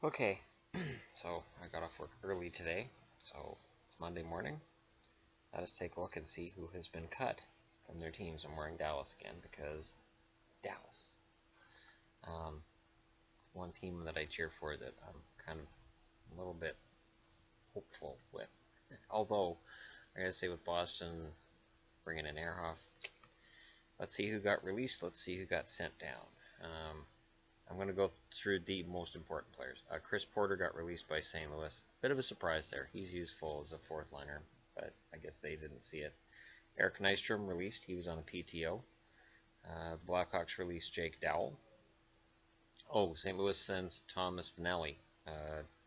Okay, so I got off work early today, so it's Monday morning. Let us take a look and see who has been cut from their teams. I'm wearing Dallas again because Dallas. Um, One team that I cheer for that I'm kind of a little bit hopeful with. Although, I gotta say with Boston bringing in Ehrhoff, let's see who got released, let's see who got sent down. I'm going to go through the most important players. Chris Porter got released by St. Louis. Bit of a surprise there. He's useful as a fourth liner, but I guess they didn't see it. Eric Nystrom released. He was on a PTO. Blackhawks released Jake Dowell. Oh, St. Louis sends Thomas Vanelli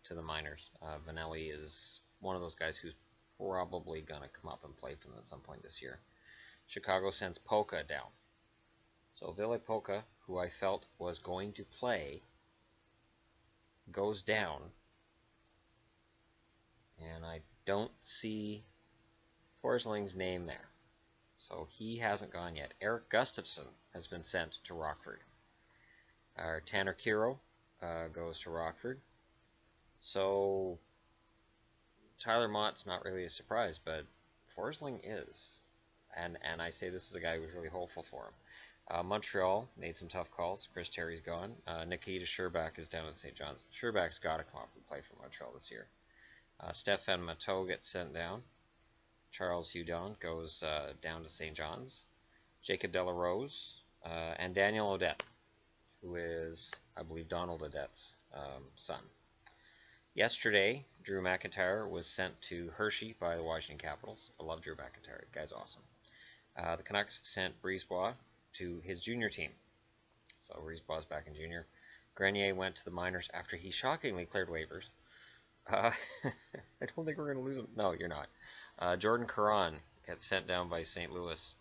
to the minors. Vanelli is one of those guys who's probably going to come up and play for them at some point this year. Chicago sends Polka down. So Ville Polka, who I felt was going to play, goes down. And I don't see Forsling's name there. So he hasn't gone yet. Eric Gustafson has been sent to Rockford. Tanner Kero goes to Rockford. So Tyler Mott's not really a surprise, but Forsling is. And I say this is a guy who was really hopeful for him. Montreal made some tough calls. Chris Terry's gone. Nikita Sherbak is down in St. John's. Sherbak's got to come up and play for Montreal this year. Stefan Matteau gets sent down. Charles Hudon goes down to St. John's. Jacob Delarose and Daniel Odette, who is, I believe, Donald Odette's son. Yesterday, Drew McIntyre was sent to Hershey by the Washington Capitals. I love Drew McIntyre. The guy's awesome. The Canucks sent Brisebois to his junior team. So Brisebois back in junior. Grenier went to the minors after he shockingly cleared waivers. I don't think we're going to lose him. No, you're not. Jordan Caron gets sent down by St. Louis.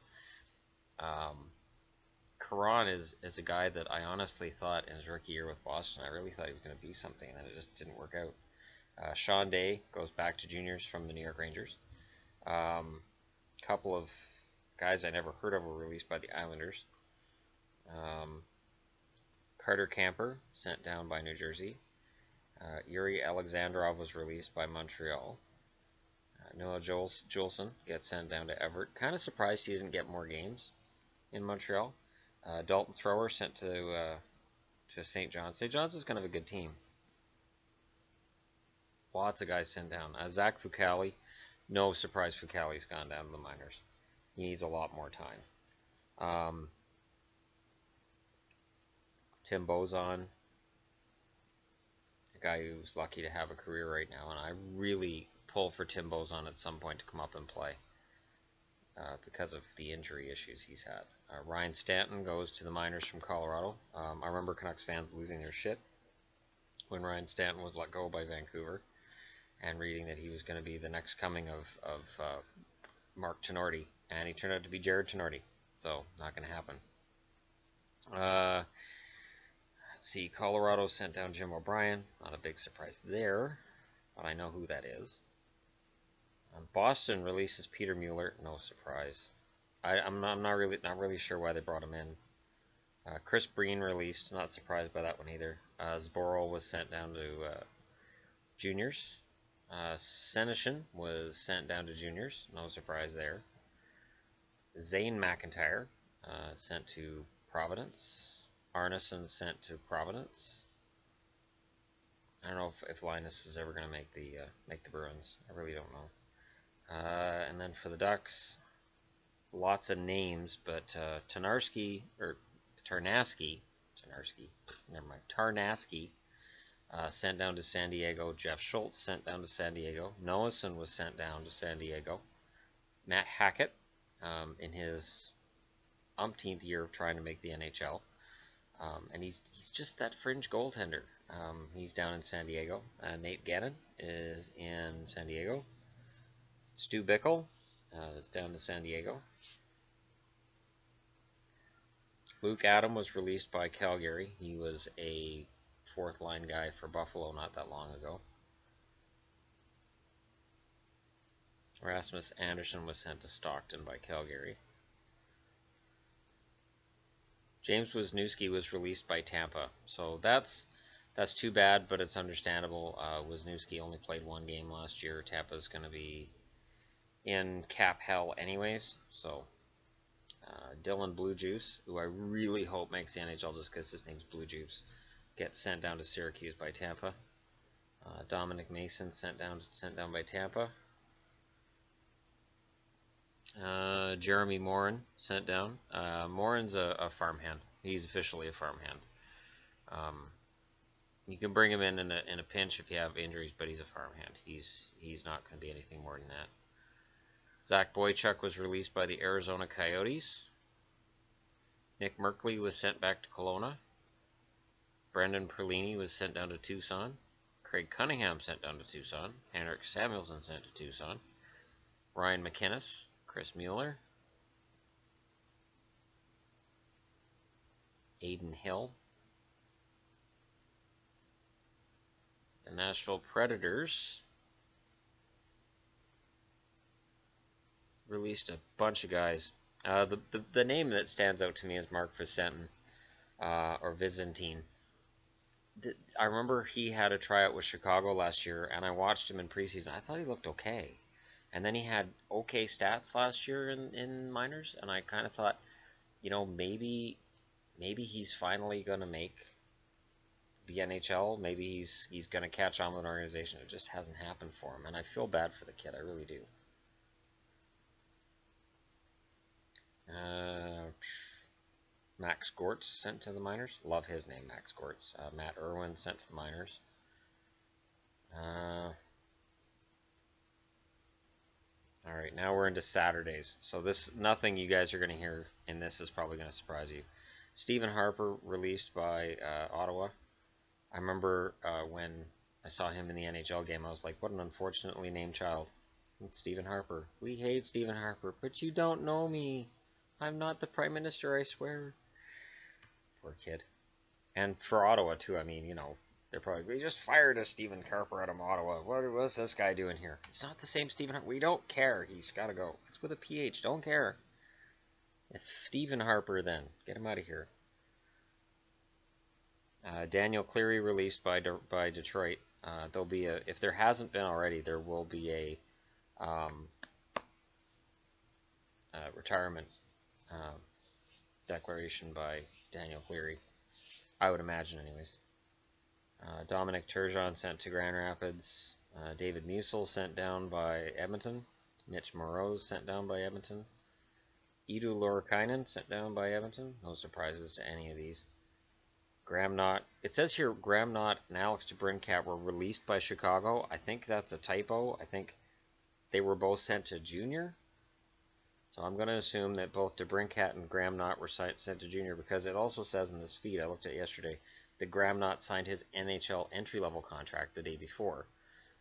Caron is a guy that I honestly thought in his rookie year with Boston, I really thought he was going to be something, and it just didn't work out. Sean Day goes back to juniors from the New York Rangers. Couple of guys I never heard of were released by the Islanders. Carter Camper sent down by New Jersey. Yuri Alexandrov was released by Montreal. Noah Juleson gets sent down to Everett. Kind of surprised he didn't get more games in Montreal. Dalton Thrower sent to St. John's. St. John's is kind of a good team. Lots of guys sent down. Zach Fucale, no surprise Fucale's gone down to the minors. He needs a lot more time. Tim Bozon, a guy who's lucky to have a career right now, and I really pull for Tim Bozon at some point to come up and play because of the injury issues he's had. Ryan Stanton goes to the minors from Colorado. I remember Canucks fans losing their shit when Ryan Stanton was let go by Vancouver, and reading that he was going to be the next coming of Mark Tenorti, and he turned out to be Jared Tenorti, so not going to happen. Let's see, Colorado sent down Jim O'Brien. Not a big surprise there, but I know who that is. Boston releases Peter Mueller. No surprise. I'm not really sure why they brought him in. Chris Breen released. Not surprised by that one either. Zboril was sent down to juniors. Senyshyn was sent down to juniors. No surprise there. Zane McIntyre sent to Providence. Arneson sent to Providence. I don't know if Linus is ever going to make the Bruins. I really don't know. And then for the Ducks, lots of names, but Tarnasky, sent down to San Diego. Jeff Schultz sent down to San Diego. Noason was sent down to San Diego. Matt Hackett, in his umpteenth year of trying to make the NHL, and he's just that fringe goaltender. He's down in San Diego. Nate Gannon is in San Diego. Stu Bickle is down to San Diego. Luke Adam was released by Calgary. He was a fourth line guy for Buffalo not that long ago. Rasmus Anderson was sent to Stockton by Calgary. James Wisniewski was released by Tampa. So that's That's too bad, but it's understandable. Wisniewski only played one game last year. Tampa's going to be in cap hell anyways. So Dylan Blue Juice, who I really hope makes the NHL just because his name's Blue Juice, gets sent down to Syracuse by Tampa. Dominic Mason sent down by Tampa. Jeremy Morin sent down. Morin's a farmhand. He's officially a farmhand. You can bring him in a pinch if you have injuries, but he's a farmhand. He's not going to be anything more than that. Zach Boychuk was released by the Arizona Coyotes. Nick Merkley was sent back to Kelowna. Brendan Perlini was sent down to Tucson. Craig Cunningham sent down to Tucson. Henrik Samuelsson sent to Tucson. Ryan McInnes, Chris Mueller, Aiden Hill. The Nashville Predators released a bunch of guys. The name that stands out to me is Mark Vicentin, or Vicentin. I remember he had a tryout with Chicago last year, and I watched him in preseason. I thought he looked okay. And then he had okay stats last year in minors, and I kind of thought, you know, maybe he's finally going to make the NHL. Maybe he's going to catch on with an organization. It just hasn't happened for him, and I feel bad for the kid. I really do. Max Gortz sent to the minors. Love his name, Max Gortz. Matt Irwin sent to the minors. Alright, now we're into Saturdays. So nothing you guys are going to hear in this is probably going to surprise you. Stephen Harper released by Ottawa. I remember when I saw him in the NHL game, I was like, what an unfortunately named child. It's Stephen Harper. We hate Stephen Harper, but you don't know me. I'm not the Prime Minister, I swear. Poor kid. And for Ottawa, too, I mean, you know, they're probably, we just fired a Stephen Harper out of Ottawa. What's this guy doing here? It's not the same Stephen Harper. We don't care. He's got to go. It's with a PH. Don't care. It's Stephen Harper then. Get him out of here. Daniel Cleary released by Detroit. There'll be if there hasn't been already, there will be a retirement declaration by Daniel Cleary. I would imagine, anyways. Dominic Turgeon sent to Grand Rapids. David Musil sent down by Edmonton. Mitch Moroz sent down by Edmonton. Edu Lorikainen sent down by Edmonton. No surprises to any of these. Graham Knott. It says here Graham Knott and Alex DeBrincat were released by Chicago. I think that's a typo. I think they were both sent to junior. So I'm going to assume that both DeBrincat and Graham Knott were sent to junior, because it also says in this feed I looked at yesterday that Graham Knott signed his NHL entry-level contract the day before.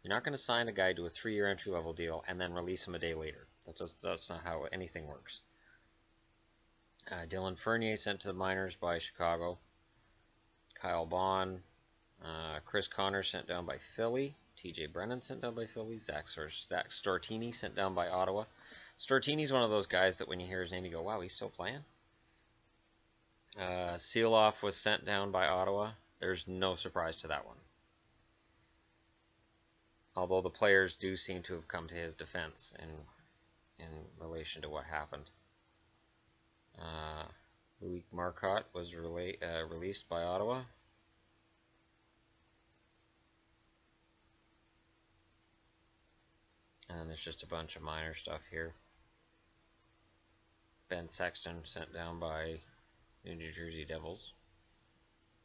You're not going to sign a guy to a 3-year entry-level deal and then release him a day later. That's not how anything works. Dylan Fernier sent to the minors by Chicago. Kyle Bond. Chris Connor sent down by Philly. TJ Brennan sent down by Philly. Zach Stortini sent down by Ottawa. Stortini's one of those guys that when you hear his name you go, wow, he's still playing? Seeloff was sent down by Ottawa. There's no surprise to that one. Although the players do seem to have come to his defense in relation to what happened. Louis Marcotte was released by Ottawa. And there's just a bunch of minor stuff here. Ben Sexton sent down by New Jersey Devils.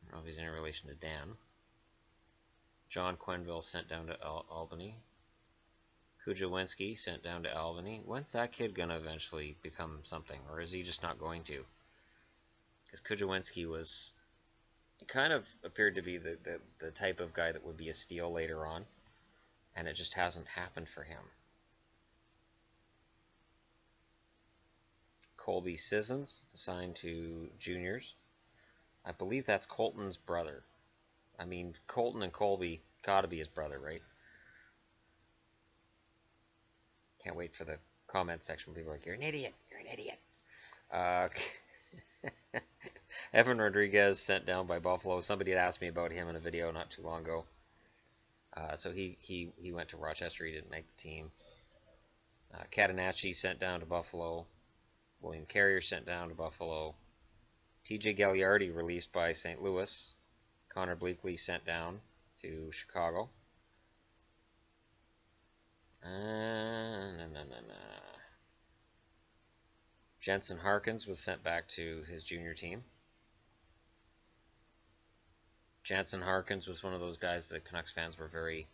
I don't know if he's in relation to Dan. John Quenneville sent down to Albany. Kujawinski sent down to Albany. When's that kid going to eventually become something? Or is he just not going to? Because Kujawinski was... He kind of appeared to be the type of guy that would be a steal later on. And it just hasn't happened for him. Colby Sissons assigned to juniors. I believe that's Colton's brother. I mean, Colton and Colby gotta be his brother, right? Can't wait for the comment section. People are like, you're an idiot. You're an idiot. Evan Rodriguez sent down by Buffalo. Somebody had asked me about him in a video not too long ago. So he went to Rochester. He didn't make the team. Catanacci sent down to Buffalo. William Carrier sent down to Buffalo. TJ Gagliardi released by St. Louis. Connor Bleakley sent down to Chicago. Jensen Harkins was sent back to his junior team. Jansen Harkins was one of those guys that Canucks fans were very,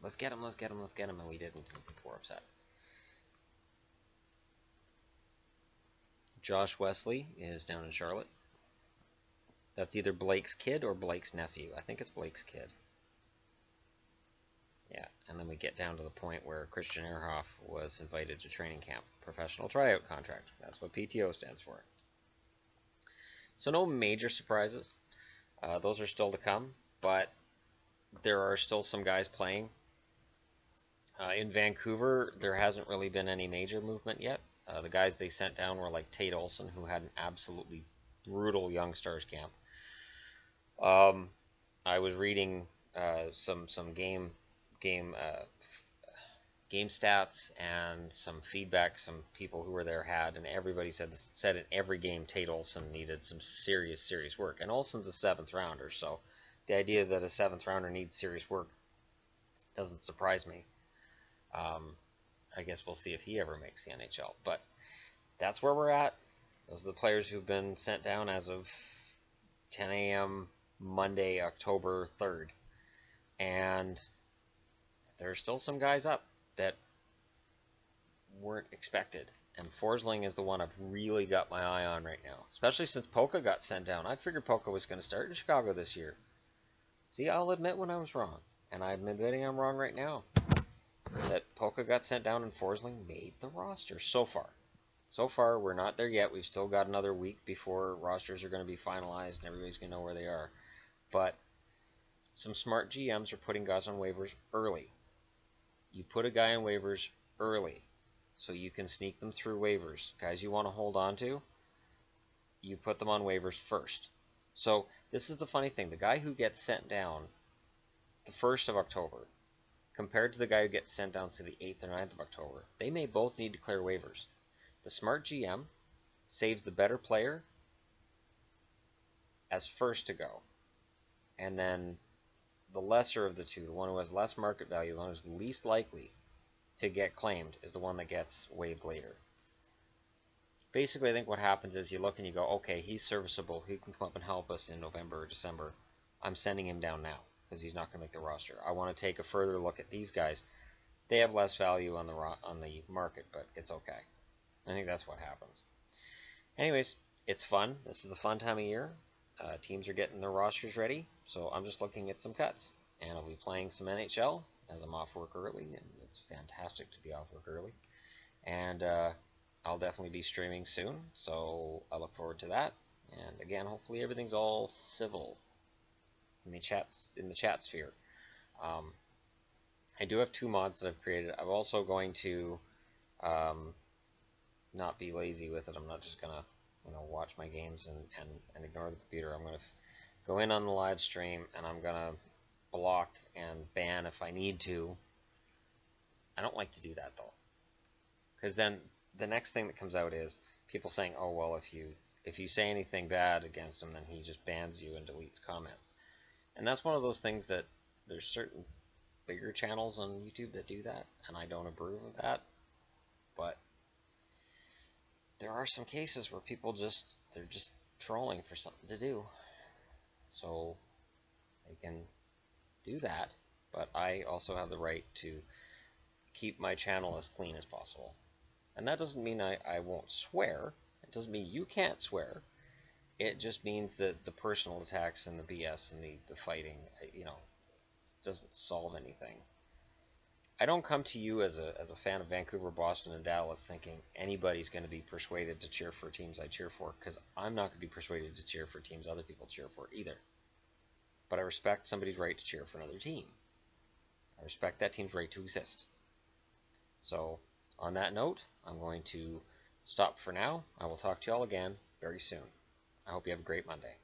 let's get him, let's get him, let's get him, and we didn't, and people were upset. Josh Wesley is down in Charlotte. That's either Blake's kid or Blake's nephew. I think it's Blake's kid. Yeah, and then we get down to the point where Christian Ehrhoff was invited to training camp. Professional tryout contract. That's what PTO stands for. So no major surprises. Those are still to come, but there are still some guys playing. In Vancouver, there hasn't really been any major movement yet. The guys they sent down were like Tate Olson, who had an absolutely brutal Young Stars camp. I was reading some game stats and some feedback some people who were there had, and everybody said in every game Tate Olson needed some serious work. And Olson's a 7th rounder, so the idea that a 7th rounder needs serious work doesn't surprise me. I guess we'll see if he ever makes the NHL, but that's where we're at. Those are the players who've been sent down as of 10 a.m. Monday, October 3rd. And there's still some guys up that weren't expected. And Forsling is the one I've really got my eye on right now, especially since Polka got sent down. I figured Polka was going to start in Chicago this year. See, I'll admit when I was wrong, and I'm admitting I'm wrong right now. That Polka got sent down and Forsling made the roster so far. So far, we're not there yet. We've still got another week before rosters are going to be finalized and everybody's going to know where they are. But some smart GMs are putting guys on waivers early. You put a guy on waivers early so you can sneak them through waivers. Guys you want to hold on to, you put them on waivers first. So this is the funny thing. The guy who gets sent down the 1st of October compared to the guy who gets sent down to the 8th or 9th of October, they may both need to clear waivers. The smart GM saves the better player as first to go. And then the lesser of the two, the one who has less market value, the one who's least likely to get claimed, is the one that gets waived later. Basically, I think what happens is you look and you go, okay, he's serviceable. He can come up and help us in November or December. I'm sending him down now because he's not going to make the roster. I want to take a further look at these guys. They have less value on the market, but it's okay. I think that's what happens. Anyways, it's fun. This is the fun time of year. Teams are getting their rosters ready, so I'm just looking at some cuts. And I'll be playing some NHL as I'm off work early, and it's fantastic to be off work early. And I'll definitely be streaming soon, so I look forward to that. And again, hopefully everything's all civil in the chat sphere. I do have 2 mods that I've created. I'm also going to not be lazy with it. I'm not just gonna watch my games and ignore the computer. I'm gonna go in on the live stream and I'm gonna block and ban if I need to. I don't like to do that though, because then the next thing that comes out is people saying, oh well, if you say anything bad against him, then he just bans you and deletes comments. And that's one of those things that there's certain bigger channels on YouTube that do that, and I don't approve of that. But there are some cases where people they're just trolling for something to do. So they can do that, but I also have the right to keep my channel as clean as possible. And that doesn't mean I won't swear. It doesn't mean you can't swear. It just means that the personal attacks and the BS and the fighting, doesn't solve anything. I don't come to you as a fan of Vancouver, Boston, and Dallas thinking anybody's going to be persuaded to cheer for teams I cheer for, because I'm not going to be persuaded to cheer for teams other people cheer for either. But I respect somebody's right to cheer for another team. I respect that team's right to exist. So, on that note, I'm going to stop for now. I will talk to you all again very soon. I hope you have a great Monday.